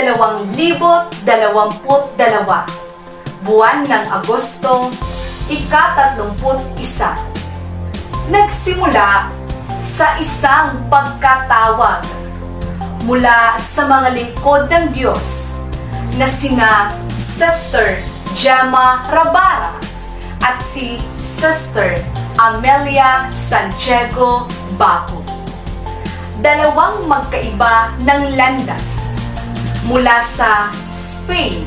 2022, buwan ng Agosto, ika-31. Nagsimula sa isang pagkatawag mula sa mga lingkod ng Diyos na sina Sister Gemma Rabara at si Sister Amelia Santiago Baco. Dalawang magkaiba ng landas mula sa Spain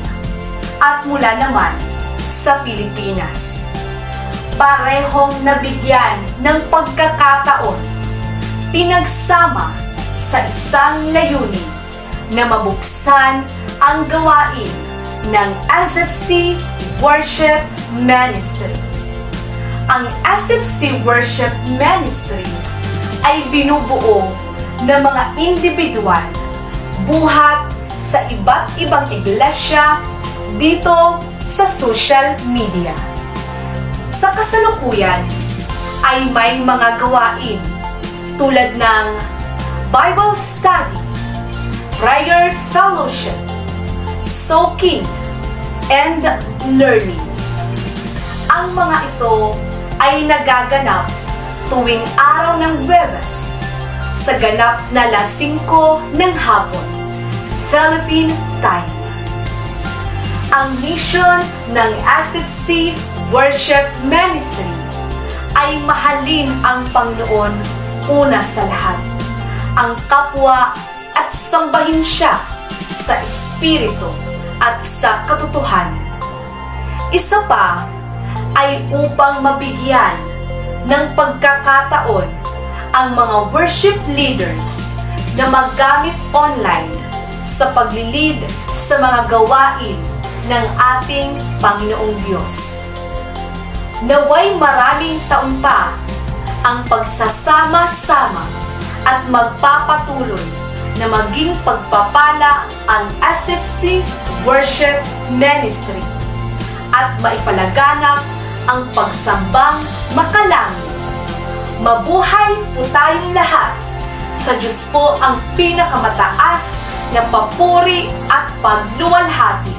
at mula naman sa Pilipinas. Parehong nabigyan ng pagkakataon, pinagsama sa isang layunin na mabuksan ang gawain ng SFC Worship Ministry. Ang SFC Worship Ministry ay binubuo ng mga individual buhat sa iba't ibang iglesia dito sa social media. Sa kasalukuyan ay may mga gawain tulad ng Bible study, prayer fellowship, soaking, and learnings. Ang mga ito ay nagaganap tuwing araw ng Huwebes sa ganap na 5 ng hapon, Philippine Time. Ang mission ng SFC Worship Ministry ay mahalin ang Panginoon una sa lahat, ang kapwa at sambahin siya sa espiritu at sa katotohanan. Isa pa ay upang mabigyan ng pagkakataon ang mga worship leaders na magamit online sa paglilid sa mga gawain ng ating Panginoong Diyos. Naway maraming taon pa ang pagsasama-sama at magpapatuloy na maging pagpapala ang SFC Worship Ministry at maipalaganap ang pagsambang makalangit. Mabuhay po tayong lahat. Sa Diyos po ang pinakamataas na papuri at pagluwalhati,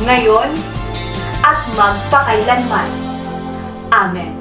ngayon at magpakailanman. Amen.